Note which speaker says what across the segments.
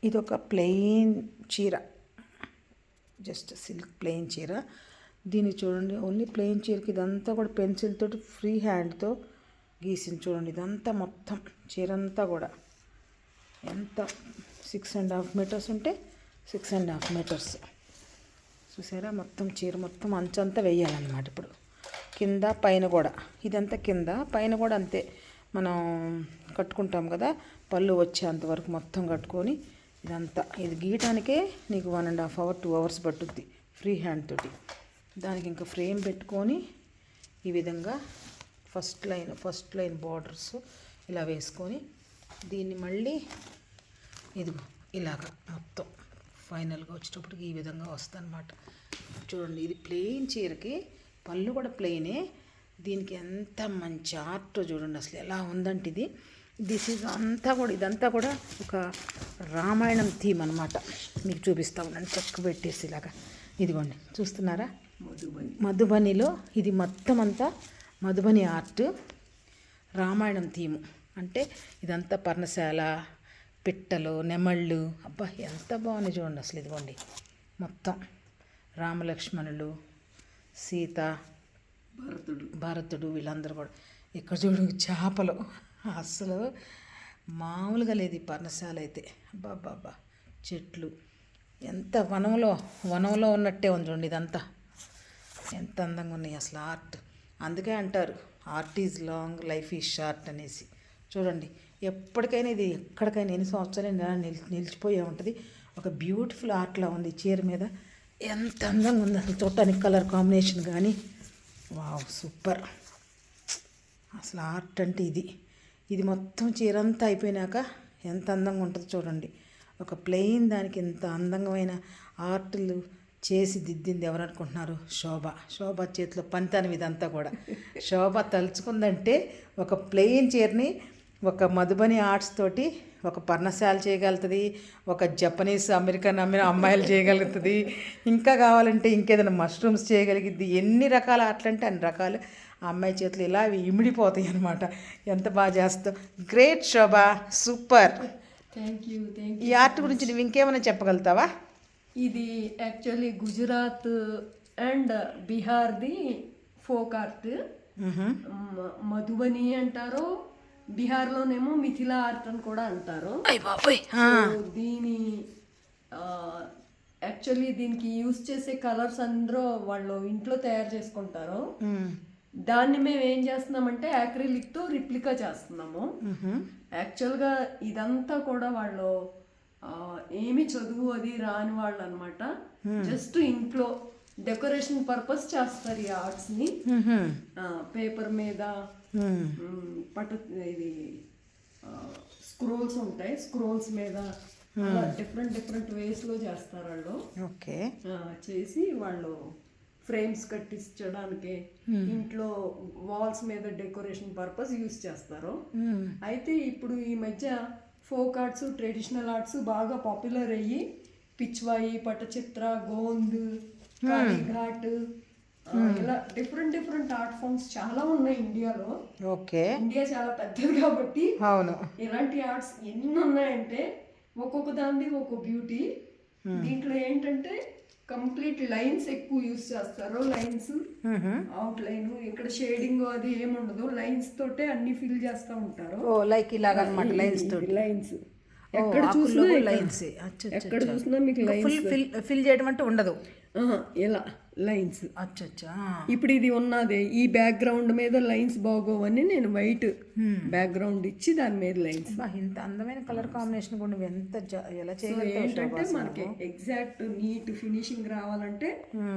Speaker 1: ఇది ఒక ప్లెయిన్ చీర, జస్ట్ సిల్క్ ప్లెయిన్ చీర. దీన్ని చూడండి, ఓన్లీ ప్లెయిన్ చీరకి ఇదంతా కూడా పెన్సిల్ తోటి ఫ్రీ హ్యాండ్తో గీసింది. చూడండి ఇదంతా మొత్తం చీర అంతా కూడా ఎంత 6.5 మీటర్స్ ఉంటే 6.5 మీటర్స్. చూసారా, మొత్తం చీర మొత్తం అంచంతా వేయాలన్నమాట. ఇప్పుడు కింద పైన కూడా, ఇదంతా కింద, పైన కూడా అంతే. మనం కట్టుకుంటాం కదా, పళ్ళు వచ్చేంతవరకు మొత్తం కట్టుకొని ఇదంతా. ఇది గీయటానికే నీకు 1.5 hour 2 hours పట్టుద్ది ఫ్రీ హ్యాండ్ తోటి. దానికి ఇంకా ఫ్రేమ్ పెట్టుకొని ఈ విధంగా ఫస్ట్ లైన్ బార్డర్స్ ఇలా వేసుకొని దీన్ని మళ్ళీ ఇదిగో ఇలాగ మొత్తం ఫైనల్గా వచ్చేటప్పటికి ఈ విధంగా వస్తుంది అన్నమాట. చూడండి, ఇది ప్లెయిన్ చీరకి పళ్ళు కూడా ప్లెయినే. దీనికి ఎంత మంచి ఆర్ట్ చూడండి, అసలు ఎలా ఉందంటే ఇది ఇదంతా కూడా ఒక రామాయణం థీమ్ అనమాట. మీకు చూపిస్తా ఉన్నాను చెక్కు పెట్టేసి ఇలాగా. ఇదిగోండి చూస్తున్నారా, మధుబనిలో ఇది మొత్తం అంతా మధుబని ఆర్ట్, రామాయణం థీము. అంటే ఇదంతా పర్ణశాల, పిట్టలు, నెమళ్ళు, అబ్బా ఎంత బాగున్నాయి చూడండి అసలు. ఇదిగోండి మొత్తం రామలక్ష్మణులు, సీత, భరతుడు వీళ్ళందరూ కూడా. ఇక్కడ చూడండి చేపలు, అసలు మామూలుగా లేదు ఈ పర్ణశాల అయితే. అబ్బా చెట్లు ఎంత వనంలో ఉన్నట్టే ఉంది చూడండి. ఇదంతా ఎంత అందంగా ఉన్నాయి అసలు ఆర్ట్. అందుకే అంటారు art is long, life is short అనేసి. చూడండి, ఎప్పటికైనా ఇది ఎక్కడికైనా ఎన్ని సంవత్సరాలు నిలిచిపోయే ఉంటుంది. ఒక బ్యూటిఫుల్ ఆర్ట్లా ఉంది చీర మీద. ఎంత అందంగా ఉంది అసలు చూడటానికి, కలర్ కాంబినేషన్ కానీ వావ్ సూపర్. అసలు ఆర్ట్ అంటే ఇది మొత్తం చీర అంతా అయిపోయినాక ఎంత అందంగా ఉంటుందో చూడండి. ఒక ప్లెయిన్ దానికి ఎంత అందమైన ఆర్ట్లు చేసి దిద్దింది ఎవరు అనుకుంటున్నారు? శోభ చేతిలో పనితనం ఇదంతా కూడా. శోభ తలుచుకుందంటే ఒక ప్లెయిన్ చీరని ఒక మధుబని ఆర్ట్స్ తోటి ఒక పర్ణశాల చేయగలుగుతుంది, ఒక జపనీస్ అమెరికన్ అమ్మాయిలు చేయగలుగుతుంది, ఇంకా కావాలంటే ఇంకేదైనా మష్రూమ్స్ చేయగలిగిద్ది. ఎన్ని రకాల ఆర్ట్లు అంటే అన్ని రకాలు ఆ అమ్మాయి చేతులు ఇలా ఇమిడిపోతాయి అన్నమాట. ఎంత బాగా చేస్తావు, great Shobha, super.
Speaker 2: Thank you.
Speaker 1: ఈ ఆర్ట్ గురించి నువ్వు ఇంకేమైనా చెప్పగలుగుతావా?
Speaker 2: ఇది యాక్చువల్లీ గుజరాత్ అండ్ బీహార్ది ఫోక్ ఆర్ట్. మధుబని అంటారు, బీహార్లోనేమో మిథిలా ఆర్ట్ అని కూడా అంటారు. దీని యాక్చువల్లీ దీనికి యూజ్ చేసే కలర్స్ అందరూ వాళ్ళు ఇంట్లో తయారు చేసుకుంటారు. దాన్ని మేము ఏం చేస్తున్నామంటే యాక్రిలిక్తో రిప్లికా చేస్తున్నాము. యాక్చువల్గా ఇదంతా కూడా వాళ్ళు ఏమి చదువు అది రాని వాళ్ళు అనమాట. జస్ట్ ఇంట్లో డెకరేషన్ పర్పస్ చేస్తారు ఈ ఆర్ట్స్ని. పేపర్ మీద ఇది స్క్రోల్స్ ఉంటాయి, స్క్రోల్స్ మీద డిఫరెంట్ వేస్లో చేస్తారు వాళ్ళు.
Speaker 1: ఓకే,
Speaker 2: చేసి వాళ్ళు ఫ్రేమ్స్ కట్టించడానికి ఇంట్లో వాల్స్ మీద డెకరేషన్ పర్పస్ యూజ్ చేస్తారు. అయితే ఇప్పుడు ఈ మధ్య ఫోక్ ఆర్ట్స్, ట్రెడిషనల్ ఆర్ట్స్ బాగా పాపులర్ అయ్యి పిచ్వాయి, పటచిత్ర, గోంద్, కాళీఘాట్ ఇలా డిఫరెంట్ ఆర్ట్ ఫామ్స్ చాలా ఉన్నాయి ఇండియాలో.
Speaker 1: ఓకే,
Speaker 2: ఇండియా చాలా పెద్దది కాబట్టి
Speaker 1: అవును,
Speaker 2: ఇలాంటి ఆర్ట్స్ ఎన్ని ఉన్నాయంటే ఒక్కొక్క దానిది ఒక్కొక్క బ్యూటీ. దీంట్లో ఏంటంటే కంప్లీట్ లైన్స్ ఎక్కువ యూజ్ చేస్తారు. లైన్స్, అవుట్ లైన్, ఇక్కడ షేడింగ్ అది ఏముండదు, లైన్స్ తోటే అన్ని ఫిల్ చేస్తూ ఉంటారు.
Speaker 1: లైక్ ఇలాగ అన్నమాట, లైన్స్
Speaker 2: ఎక్కడ చూసినా
Speaker 1: లైన్స్,
Speaker 2: ఎక్కడ చూసినా మీకు లైన్స్
Speaker 1: ఫిల్ చేయడం అంటే ఉండదు,
Speaker 2: ఇలా లైన్స్.
Speaker 1: అచ్చా,
Speaker 2: ఇప్పుడు ఇది ఉన్నది ఈ బ్యాక్గ్రౌండ్ మీద లైన్స్ బాగోవని నేను వైట్ బ్యాక్గ్రౌండ్ ఇచ్చి దాని మీద లైన్స్.
Speaker 1: ఇంత అందమైన కలర్ కాంబినేషన్ కూడా నువ్వు ఎంత ఎలా చేయగలుగుతావు?
Speaker 2: ఏంటంటే మనకి ఎగ్జాక్ట్ నీట్ ఫినిషింగ్ రావాలంటే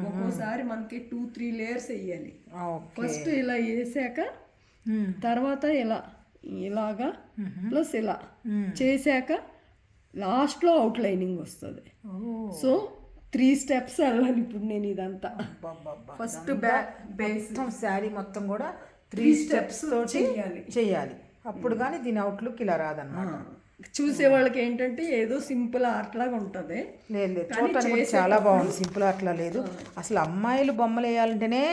Speaker 2: ఒక్కోసారి మనకి 2-3 లేయర్స్ వేయాలి. ఫస్ట్ ఇలా వేసాక తర్వాత ఇలాగా ప్లస్ ఇలా చేశాక లాస్ట్లో అవుట్ లైనింగ్ వస్తుంది. సో 3 steps వెళ్ళాలి ఇప్పుడు నేను ఇదంతా. ఫస్ట్ బేస్
Speaker 1: శారీ మొత్తం కూడా 3 steps చేయాలి. అప్పుడు కానీ దీని అవుట్లుక్ ఇలా రాదన్నమాట.
Speaker 2: చూసే వాళ్ళకి ఏంటంటే ఏదో సింపుల్ ఆర్ట్ లాగా ఉంటుంది.
Speaker 1: లేదు, చూడటానికి చాలా బాగుంది, సింపుల్ ఆర్ట్లా లేదు అసలు. అమ్మాయిలు బొమ్మలు వేయాలంటేనే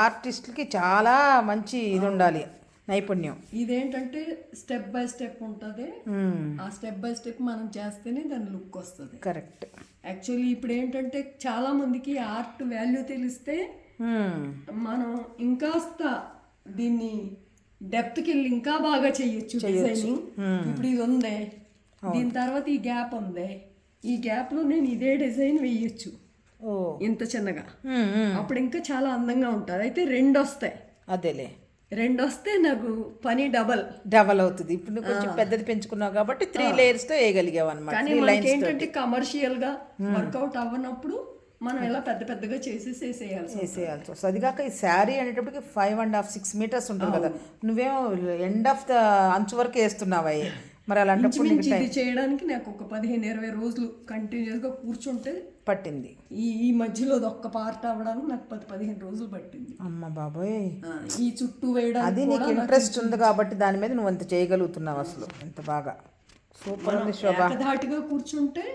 Speaker 1: ఆర్టిస్టులకి చాలా మంచి ఇది ఉండాలి, నైపుణ్యం.
Speaker 2: ఇదేంటంటే స్టెప్ బై స్టెప్ ఉంటుంది. ఆ స్టెప్ బై స్టెప్ మనం చేస్తేనే దాని లుక్ వస్తుంది.
Speaker 1: కరెక్ట్.
Speaker 2: యాక్చువల్లీ ఇప్పుడు ఏంటంటే చాలా మందికి ఆర్ట్ వాల్యూ తెలిస్తే మనం ఇంకాస్త దీన్ని డెప్త్కి వెళ్ళి ఇంకా బాగా చేయొచ్చు డిజైనింగ్. ఇప్పుడు ఇది ఉందే, దీని తర్వాత ఈ గ్యాప్ ఉంది, ఈ గ్యాప్ లో నేను ఇదే డిజైన్ వేయొచ్చు ఇంత చిన్నగా. అప్పుడు ఇంకా చాలా అందంగా ఉంటుంది. అయితే 2 వస్తాయి.
Speaker 1: అదేలే,
Speaker 2: 2 వస్తే నాకు పని
Speaker 1: డబల్ అవుతుంది. ఇప్పుడు నువ్వు కొంచెం పెద్దది పెంచుకున్నావు కాబట్టి 3 layers తో వేయగలిగావు అనమాట.
Speaker 2: కానీ మనకి ఏంటంటే కమర్షియల్ గా వర్కౌట్ అవ్వనప్పుడు మనం ఇలా పెద్ద పెద్దగా చేసేయాల్సి
Speaker 1: వస్తుంది. అది కాక ఈ శారీ అనేటప్పటికి 5.5 6 meters ఉంటుంది కదా, నువ్వేమో ఎండ్ ఆఫ్ ద అంచు వరకు వేస్తున్నావు. మరి అలాంటప్పుడు
Speaker 2: ఇది చేయడానికి నాకు ఒక 15-20 రోజులు కంటిన్యూస్ గా కూర్చుంటే
Speaker 1: పట్టింది.
Speaker 2: ఈ మధ్యలో ఒక్క పార్ట్ అవ్వడానికి నాకు 10-15 రోజులు పట్టింది.
Speaker 1: అమ్మ బాబోయ్.
Speaker 2: ఈ చుట్టూ వేయడానికి
Speaker 1: అది నీకు ఇంట్రెస్ట్ ఉంది కాబట్టి దాని మీద నువ్వు అంత చేయగలుగుతున్నావు. అసలు ఎంత బాగా సూపర్ ఉంది శోభ.
Speaker 2: ఏకధాటిగా కూర్చుంటే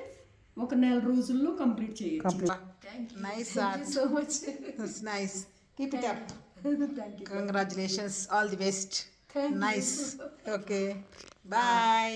Speaker 2: ఒక 1 రోజుల్లో కంప్లీట్ చేయొచ్చు.
Speaker 1: Nice art.
Speaker 2: So much.
Speaker 1: Nice. Keep it up.
Speaker 2: Thank you.
Speaker 1: Congratulations. All the best. Nice. Okay, bye.